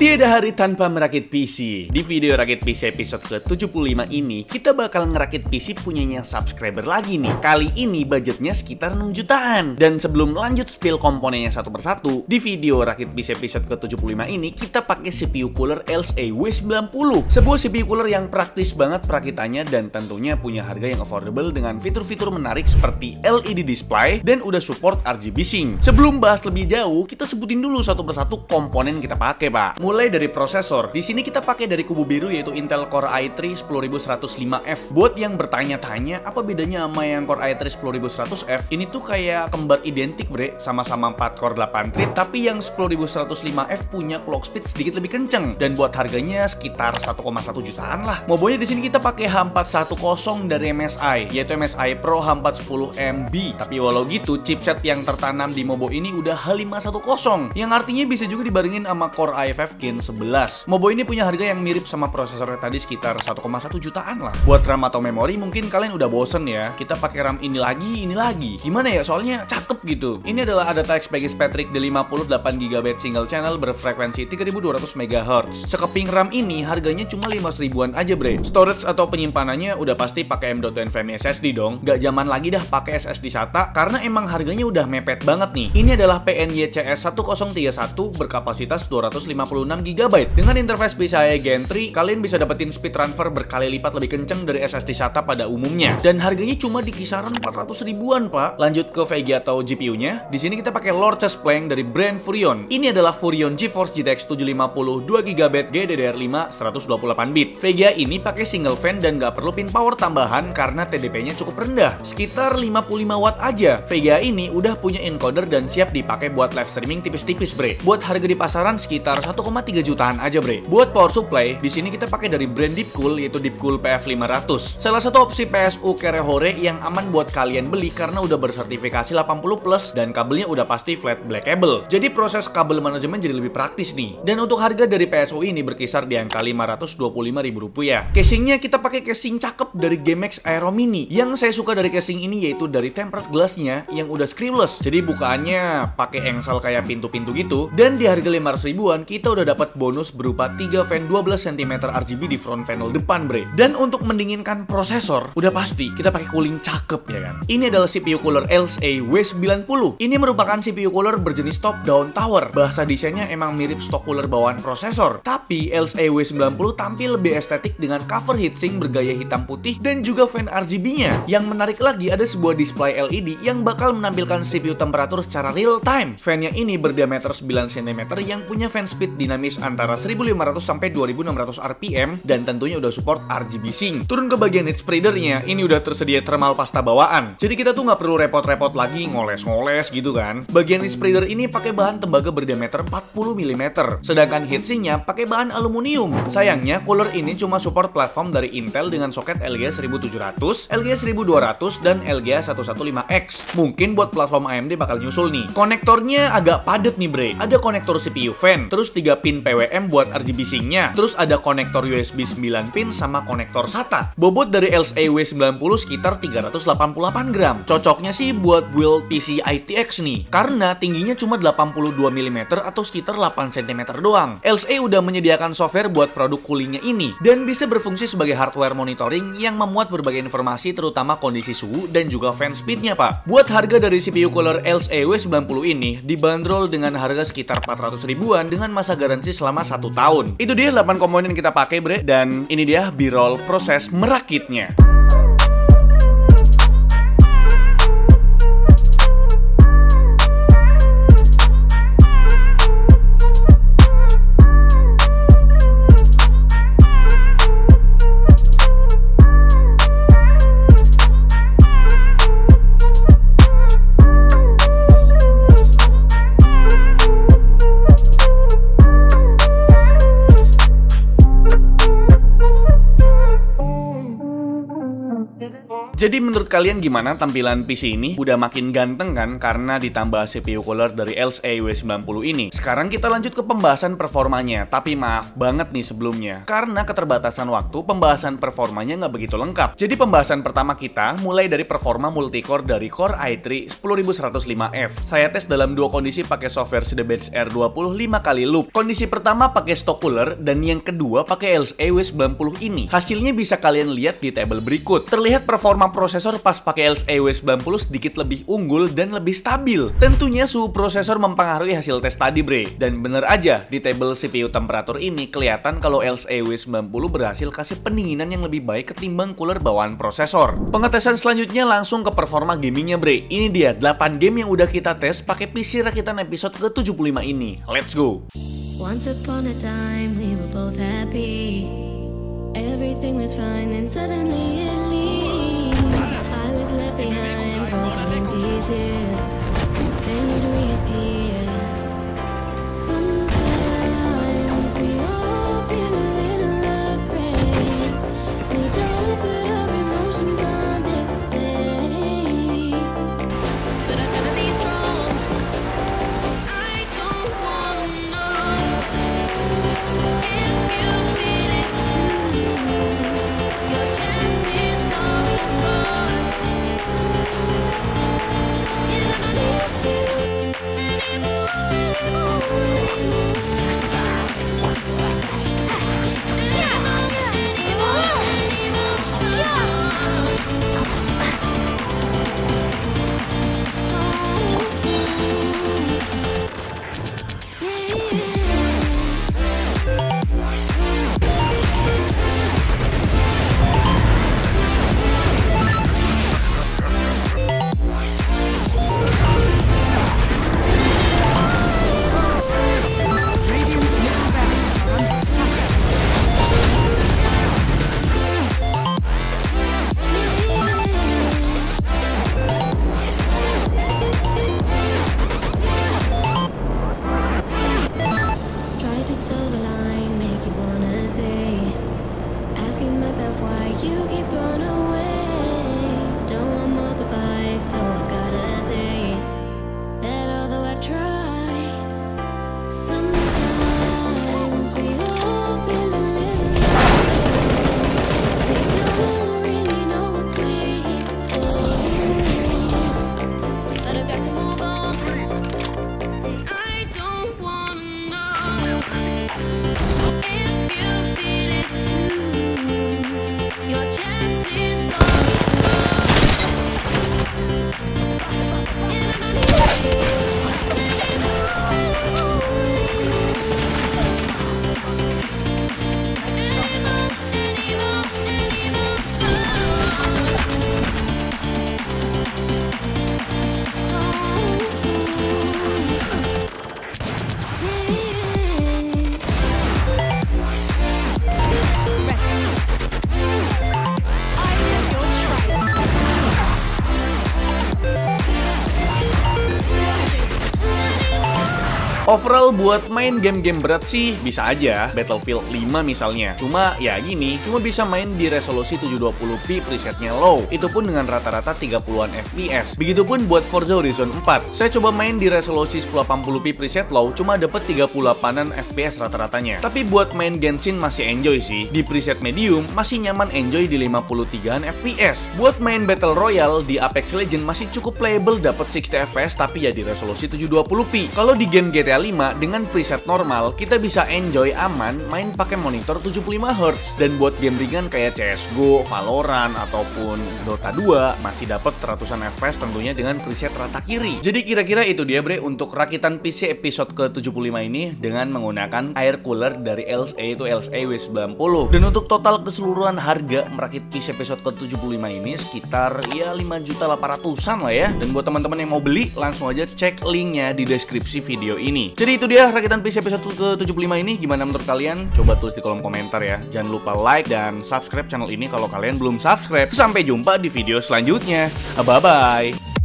Tiada hari tanpa merakit PC. Di video Rakit PC episode ke-75 ini, kita bakal ngerakit PC punyanya subscriber lagi nih. Kali ini budgetnya sekitar 6 jutaan. Dan sebelum lanjut spill komponennya satu persatu, di video Rakit PC episode ke-75 ini, kita pakai CPU cooler LSA W90. Sebuah CPU cooler yang praktis banget perakitannya dan tentunya punya harga yang affordable dengan fitur-fitur menarik seperti LED display dan udah support RGB sync. Sebelum bahas lebih jauh, kita sebutin dulu satu persatu komponen kita pakai, Pak. Mulai dari prosesor, di sini kita pakai dari kubu biru yaitu Intel Core i3 10105F. Buat yang bertanya-tanya apa bedanya sama yang Core i3 10100F, ini tuh kayak kembar identik, bre. Sama-sama 4 core 8 thread, tapi yang 10105F punya clock speed sedikit lebih kenceng dan buat harganya sekitar 1,1 jutaan lah. Mobonya di sini kita pakai H410 dari MSI, yaitu MSI Pro H410MB. Tapi walau gitu, chipset yang tertanam di Mobo ini udah H510, yang artinya bisa juga dibarengin sama Core i5 Gen 11. Mobo ini punya harga yang mirip sama prosesornya tadi sekitar 1,1 jutaan lah. Buat RAM atau memori mungkin kalian udah bosen ya. Kita pakai RAM ini lagi. Gimana ya? Soalnya cakep gitu. Ini adalah Adata XPG Patrick D58GB single channel berfrekuensi 3200 MHz. Sekeping RAM ini harganya cuma 500 ribuan aja, bre. Storage atau penyimpanannya udah pasti pakai M.2 NVMe SSD dong. Gak zaman lagi dah pakai SSD SATA karena emang harganya udah mepet banget nih. Ini adalah PNY CS1031 berkapasitas 256GB. Dengan interface PCIe Gen 3, kalian bisa dapetin speed transfer berkali lipat lebih kenceng dari SSD SATA pada umumnya. Dan harganya cuma di kisaran 400 ribuan, Pak. Lanjut ke VGA atau GPU-nya. Di sini kita pakai Lord Chess Plank dari brand Furion. Ini adalah Furion GeForce GTX 750 2GB GDDR5 128-bit. VGA ini pakai single fan dan nggak perlu pin power tambahan karena TDP-nya cukup rendah, sekitar 55 watt aja. VGA ini udah punya encoder dan siap dipakai buat live streaming tipis-tipis, bre. Buat harga di pasaran sekitar 1,3 jutaan aja, bre. Buat power supply, di sini kita pakai dari brand Deepcool yaitu Deepcool PF500. Salah satu opsi PSU Kerehore yang aman buat kalian beli karena udah bersertifikasi 80+ dan kabelnya udah pasti flat black cable. Jadi proses kabel manajemen jadi lebih praktis nih. Dan untuk harga dari PSU ini berkisar di angka Rp525.000. Casingnya kita pakai casing cakep dari GMX Aero Mini. Yang saya suka dari casing ini yaitu dari tempered glassnya yang udah screwless. Jadi bukaannya pakai engsel kayak pintu-pintu gitu. Dan di harga 500 ribuan kita udah dapat bonus berupa 3 fan 12 cm RGB di front panel depan, bre. Dan untuk mendinginkan prosesor, udah pasti kita pakai cooling cakep ya kan. Ini adalah CPU cooler LSA W90. Ini merupakan CPU cooler berjenis top down tower. Bahasa desainnya emang mirip stok cooler bawaan prosesor. Tapi LSA W90 tampil lebih estetik dengan cover heatsink bergaya hitam putih dan juga fan RGB-nya. Yang menarik lagi ada sebuah display LED yang bakal menampilkan CPU temperatur secara real time. Fan-nya ini berdiameter 9 cm yang punya fan speed dinamis antara 1500 sampai 2600 RPM dan tentunya udah support RGB sync. Turun ke bagian heat spreader-nya, ini udah tersedia thermal pasta bawaan. Jadi kita tuh nggak perlu repot-repot lagi ngoles-ngoles gitu kan. Bagian heat spreader ini pakai bahan tembaga berdiameter 40 mm, sedangkan heatsinknya pakai bahan aluminium. Sayangnya cooler ini cuma support platform dari Intel dengan soket LGA 1700, LGA 1200 dan LGA 115X. Mungkin buat platform AMD bakal nyusul nih. Konektornya agak padat nih, bre. Ada konektor CPU fan, terus 3 pin PWM buat RGB sync-nya, terus ada konektor USB 9 pin sama konektor SATA. Bobot dari LSA W90 sekitar 388 gram. Cocoknya sih buat build PC ITX nih, karena tingginya cuma 82 mm atau sekitar 8 cm doang. LSA udah menyediakan software buat produk coolingnya ini, dan bisa berfungsi sebagai hardware monitoring yang memuat berbagai informasi terutama kondisi suhu dan juga fan speednya, Pak. Buat harga dari CPU cooler LSA W90 ini dibanderol dengan harga sekitar 400 ribuan dengan masa garansi selama 1 tahun. Itu dia 8 komponen kita pakai, bre, dan ini dia B-roll proses merakitnya. Jadi menurut kalian gimana tampilan PC ini? Udah makin ganteng kan karena ditambah CPU cooler dari LSA W90 ini. Sekarang kita lanjut ke pembahasan performanya. Tapi maaf banget nih sebelumnya, karena keterbatasan waktu, pembahasan performanya nggak begitu lengkap. Jadi pembahasan pertama kita mulai dari performa multicore dari Core i3 10105F. Saya tes dalam dua kondisi pakai software Cinebench R20 5 kali loop. Kondisi pertama pakai stock cooler dan yang kedua pakai LSA W90 ini. Hasilnya bisa kalian lihat di tabel berikut. Terlihat performa prosesor pas pakai LSA W90 sedikit lebih unggul dan lebih stabil. Tentunya suhu prosesor mempengaruhi hasil tes tadi bre. Dan bener aja, di tabel CPU temperatur ini kelihatan kalau LSA W90 berhasil kasih pendinginan yang lebih baik ketimbang cooler bawaan prosesor. Pengetesan selanjutnya langsung ke performa gamingnya bre. Ini dia 8 game yang udah kita tes pakai PC rakitan episode ke-75 ini. Let's go! Once upon a time we were both happy. Everything was fine and suddenly it leaves. I was left behind, broken in pieces. Then you'd reappear. Sometimes we all feel a little afraid. We don't put our emotions on display. But I gotta be strong. I don't wanna know if you feel it too. Your chances are gone. And I don't need you Overall buat main game-game berat sih bisa aja, Battlefield 5 misalnya. Cuma ya gini, cuma bisa main di resolusi 720p presetnya low. Itu pun dengan rata-rata 30-an FPS. Begitupun buat Forza Horizon 4. Saya coba main di resolusi 1080p preset low, cuma dapet 38-an FPS rata-ratanya. Tapi buat main Genshin masih enjoy sih. Di preset medium masih nyaman enjoy di 53-an FPS. Buat main Battle Royale di Apex Legends masih cukup playable, dapat 60 FPS tapi ya di resolusi 720p. Kalau di game GTA 5 dengan preset normal, kita bisa enjoy aman main pakai monitor 75Hz. Dan buat game ringan kayak CSGO, Valorant, ataupun Dota 2 masih dapat ratusan FPS tentunya dengan preset rata kiri. Jadi kira-kira itu dia bre untuk rakitan PC episode ke-75 ini dengan menggunakan air cooler dari LSA itu LSA W90. Dan untuk total keseluruhan harga merakit PC episode ke-75 ini sekitar ya 5.800.000-an lah ya. Dan buat teman-teman yang mau beli langsung aja cek linknya di deskripsi video ini. Jadi itu dia rakitan PC episode ke-75 ini. Gimana menurut kalian? Coba tulis di kolom komentar ya. Jangan lupa like dan subscribe channel ini kalau kalian belum subscribe. Sampai jumpa di video selanjutnya. Bye-bye.